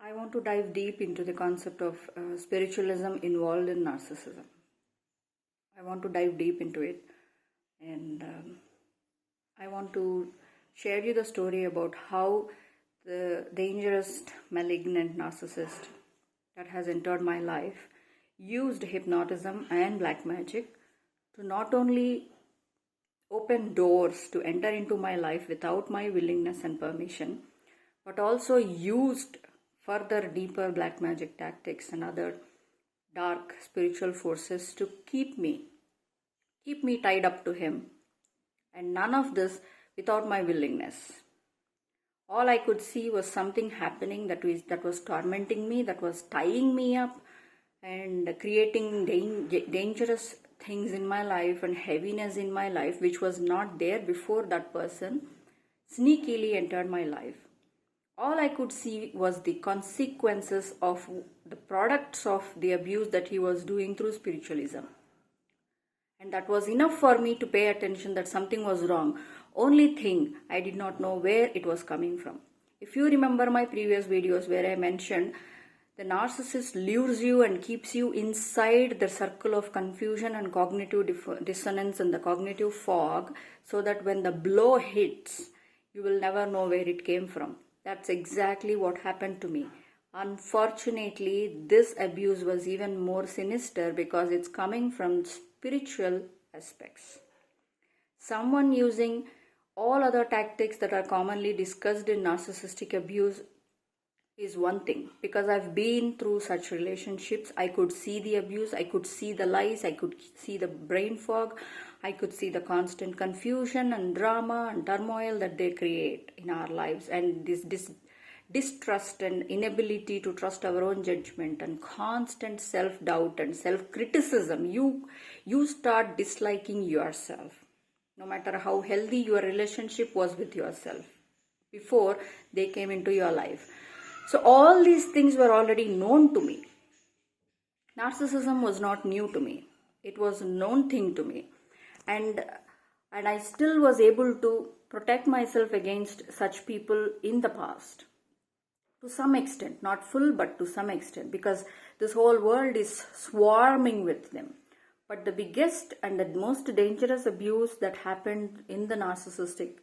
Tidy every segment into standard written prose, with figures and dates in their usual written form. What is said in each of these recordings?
I want to dive deep into the concept of spiritualism involved in narcissism. I want to dive deep into it, and I want to share you the story about how the dangerous, malignant narcissist that has entered my life used hypnotism and black magic to not only open doors to enter into my life without my willingness and permission, but also used further deeper black magic tactics and other dark spiritual forces to keep me tied up to him, and none of this without my willingness. All I could see was something happening that was tormenting me, that was tying me up and creating dangerous things in my life and heaviness in my life, which was not there before that person sneakily entered my life. All I could see was the consequences of the products of the abuse that he was doing through spiritualism. And that was enough for me to pay attention that something was wrong. Only thing, I did not know where it was coming from. If you remember my previous videos where I mentioned the narcissist lures you and keeps you inside the circle of confusion and cognitive dissonance and the cognitive fog, so that when the blow hits, you will never know where it came from. That's exactly what happened to me. Unfortunately, this abuse was even more sinister because it's coming from spiritual aspects. Someone using all other tactics that are commonly discussed in narcissistic abuse is one thing, because I've been through such relationships. I could see the abuse, I could see the lies, I could see the brain fog, I could see the constant confusion and drama and turmoil that they create in our lives, and this distrust and inability to trust our own judgment and constant self-doubt and self-criticism. You start disliking yourself, no matter how healthy your relationship was with yourself before they came into your life. So all these things were already known to me. Narcissism was not new to me. It was a known thing to me. And I still was able to protect myself against such people in the past. To some extent, not full, but to some extent, because this whole world is swarming with them. But the biggest and the most dangerous abuse that happened in the narcissistic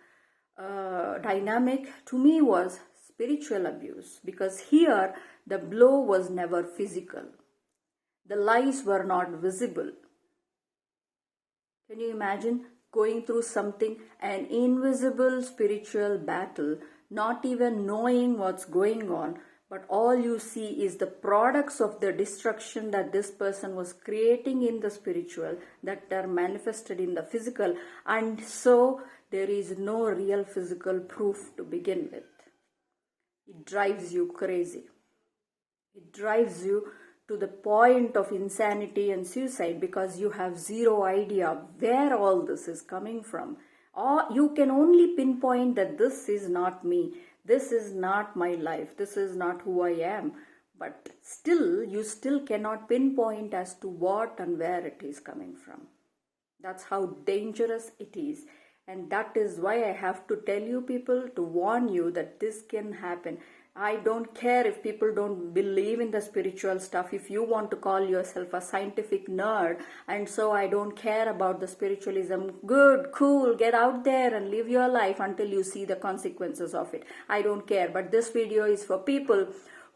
dynamic to me was spiritual abuse, because here the blow was never physical. The lies were not visible. Can you imagine going through an invisible spiritual battle, not even knowing what's going on, but all you see is the products of the destruction that this person was creating in the spiritual that are manifested in the physical, and so there is no real physical proof to begin with. It drives you crazy. It drives you to the point of insanity and suicide, because you have zero idea where all this is coming from. Or you can only pinpoint that this is not me, this is not my life, this is not who I am. But still, you still cannot pinpoint as to what and where it is coming from. That's how dangerous it is. And that is why I have to tell you people, to warn you that this can happen. I don't care if people don't believe in the spiritual stuff. If you want to call yourself a scientific nerd, and so I don't care about the spiritualism, good, cool, get out there and live your life until you see the consequences of it. I don't care. But this video is for people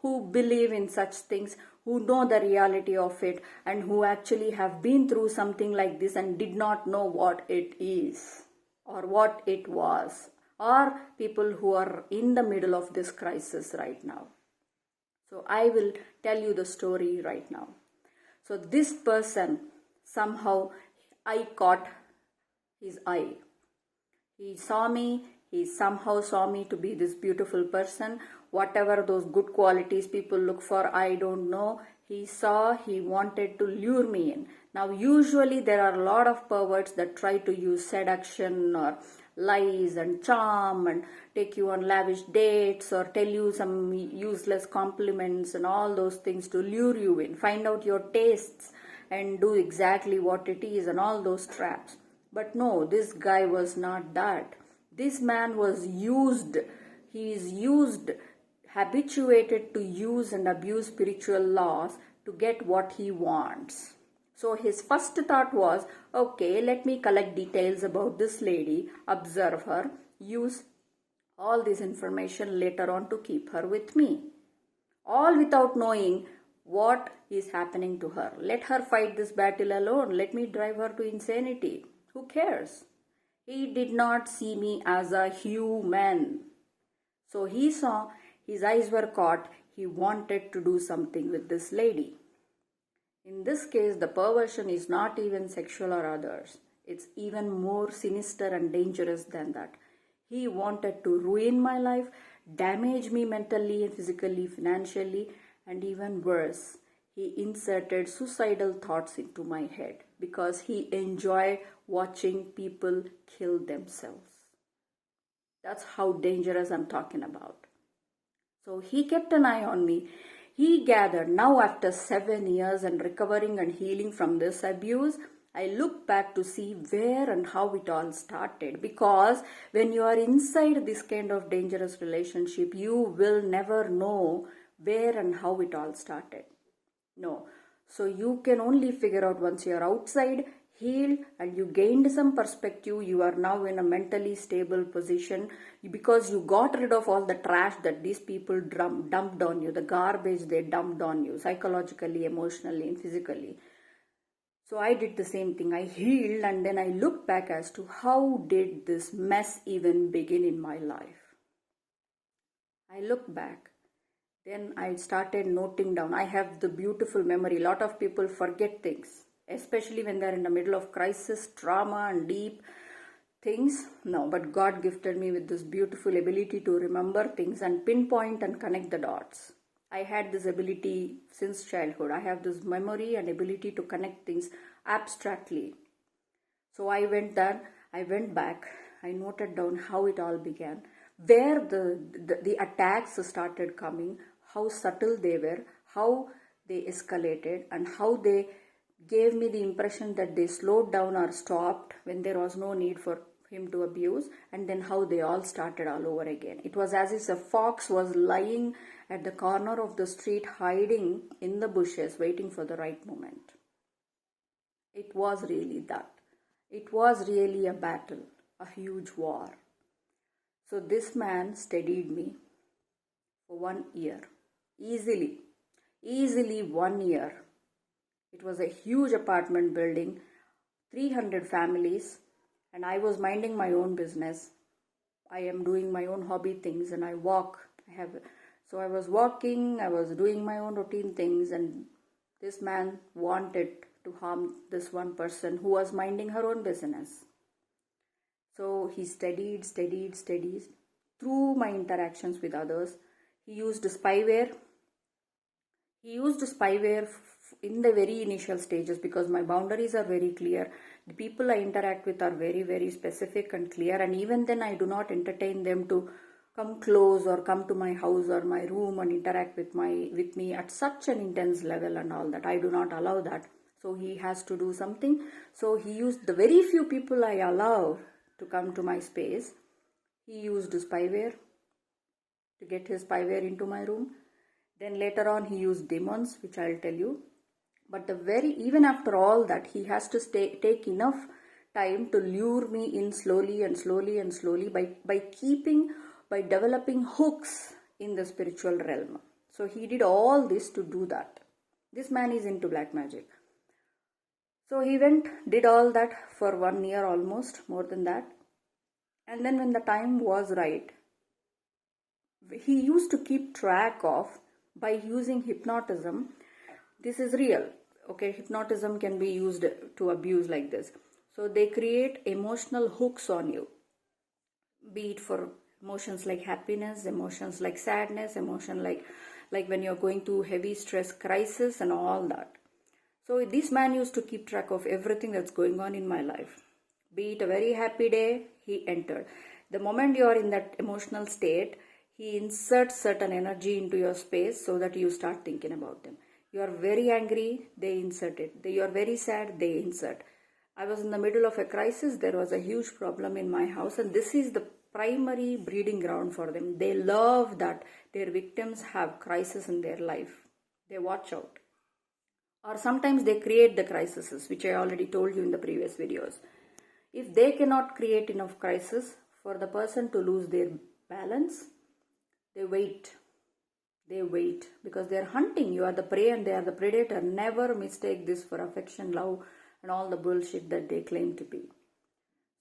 who believe in such things, who know the reality of it, and who actually have been through something like this and did not know what it is or what it was, or people who are in the middle of this crisis right now. So I will tell you the story right now. So this person, somehow I caught his eye. He saw me, he somehow saw me to be this beautiful person. Whatever those good qualities people look for, I don't know. He wanted to lure me in. Now usually there are a lot of perverts that try to use seduction or lies and charm and take you on lavish dates or tell you some useless compliments and all those things to lure you in, find out your tastes and do exactly what it is, and all those traps. But no, this guy was not that. This man was used. He is used habituated to use and abuse spiritual laws to get what he wants. So his first thought was, okay, let me collect details about this lady, observe her, use all this information later on to keep her with me. All without knowing what is happening to her. Let her fight this battle alone. Let me drive her to insanity. Who cares? He did not see me as a human. So he saw, his eyes were caught. He wanted to do something with this lady. In this case, the perversion is not even sexual or others. It's even more sinister and dangerous than that. He wanted to ruin my life, damage me mentally and physically, financially, and even worse, he inserted suicidal thoughts into my head because he enjoyed watching people kill themselves. That's how dangerous I'm talking about. So he kept an eye on me. He gathered, now after 7 years and recovering and healing from this abuse, I look back to see where and how it all started, because when you are inside this kind of dangerous relationship, you will never know where and how it all started. No. So you can only figure out once you are outside, healed, and you gained some perspective, you are now in a mentally stable position because you got rid of all the trash that these people dumped on you, the garbage they dumped on you, psychologically, emotionally, and physically. So I did the same thing. I healed, and then I looked back as to how did this mess even begin in my life. I looked back. Then I started noting down. I have the beautiful memory. A lot of people forget things, especially when they're in the middle of crisis, trauma, and deep things. No, but God gifted me with this beautiful ability to remember things and pinpoint and connect the dots. I had this ability since childhood. I have this memory and ability to connect things abstractly. So I went back, I noted down how it all began, where the attacks started coming, how subtle they were, how they escalated, and how they gave me the impression that they slowed down or stopped when there was no need for him to abuse, and then how they all started all over again. It was as if a fox was lying at the corner of the street, hiding in the bushes, waiting for the right moment. It was really that. It was really a battle, a huge war. So this man steadied me for 1 year. Easily 1 year. It was a huge apartment building, 300 families, and I was minding my own business. I am doing my own hobby things, and I walk. So I was walking, I was doing my own routine things, and this man wanted to harm this one person who was minding her own business. So he steadied through my interactions with others. He used spyware. In the very initial stages, because my boundaries are very clear. The people I interact with are very, very specific and clear, and even then I do not entertain them to come close or come to my house or my room and interact with me at such an intense level and all that. I do not allow that. So he has to do something. So he used the very few people I allow to come to my space. He used spyware to get his spyware into my room. Then later on he used demons, which I'll tell you. But even after all that, he has to take enough time to lure me in slowly by developing hooks in the spiritual realm. So he did all this to do that. This man is into black magic. So he did all that for 1 year almost, more than that. And then when the time was right, he used to keep track of, by using hypnotism. This is real. Okay, hypnotism can be used to abuse like this. So they create emotional hooks on you, be it for emotions like happiness, emotions like sadness, emotion like when you're going through heavy stress crisis and all that. So this man used to keep track of everything that's going on in my life. Be it a very happy day, he entered. The moment you are in that emotional state, he inserts certain energy into your space so that you start thinking about them. You are very angry, they insert it. You are very sad, they insert. I was in the middle of a crisis. There was a huge problem in my house, and this is the primary breeding ground for them. They love that their victims have crisis in their life. They watch out. Or sometimes they create the crises, which I already told you in the previous videos. If they cannot create enough crisis for the person to lose their balance, they wait. They wait because they are hunting. You are the prey and they are the predator. Never mistake this for affection, love, and all the bullshit that they claim to be.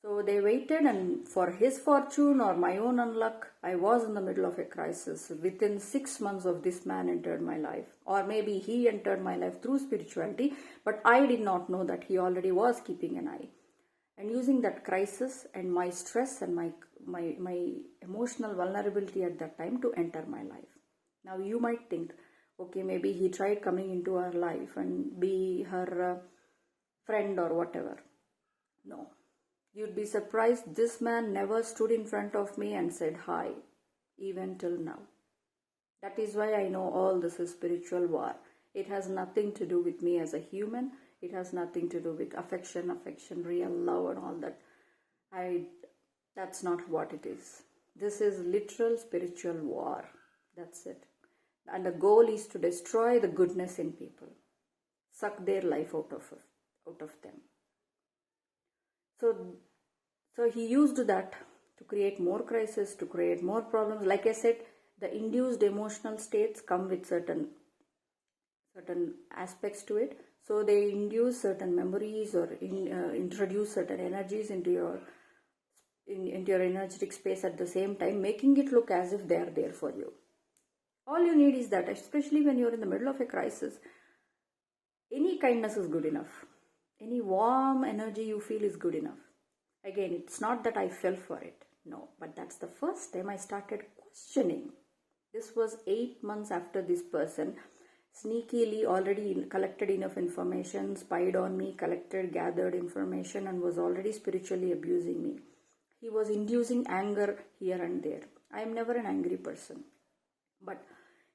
So they waited, and for his fortune or my own unluck, I was in the middle of a crisis. Within 6 months of this man entered my life, or maybe he entered my life through spirituality, but I did not know that he already was keeping an eye. And using that crisis and my stress and my emotional vulnerability at that time to enter my life. Now you might think, okay, maybe he tried coming into her life and be her friend or whatever. No. You'd be surprised this man never stood in front of me and said hi, even till now. That is why I know all this is spiritual war. It has nothing to do with me as a human. It has nothing to do with affection, real love and all that. That's not what it is. This is literal spiritual war. That's it. And the goal is to destroy the goodness in people. Suck their life out of them. So he used that to create more crisis, to create more problems. Like I said, the induced emotional states come with certain aspects to it. So they induce certain memories or introduce certain energies into your energetic space at the same time, making it look as if they are there for you. All you need is that, especially when you're in the middle of a crisis, any kindness is good enough. Any warm energy you feel is good enough. Again, it's not that I fell for it. No, but that's the first time I started questioning. This was 8 months after this person sneakily already collected enough information, spied on me, gathered information, and was already spiritually abusing me. He was inducing anger here and there. I am never an angry person. But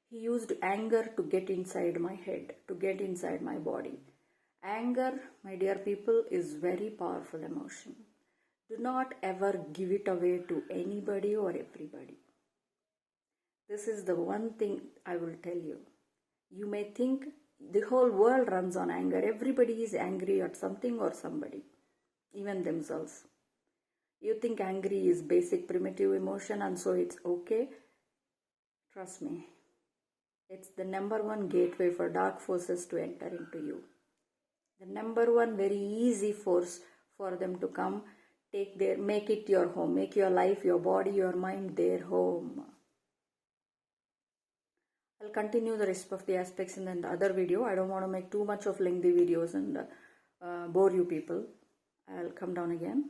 he used anger to get inside my head, to get inside my body. Anger, my dear people, is very powerful emotion. Do not ever give it away to anybody or everybody. This is the one thing I will tell you. You may think the whole world runs on anger. Everybody is angry at something or somebody, even themselves. You think angry is basic primitive emotion and so it's okay? Trust me. It's the number one gateway for dark forces to enter into you. The number one very easy force for them to come, make it your home, make your life, your body, your mind their home. I'll continue the rest of the aspects in the other video. I don't want to make too much of lengthy videos and bore you people. I'll come down again.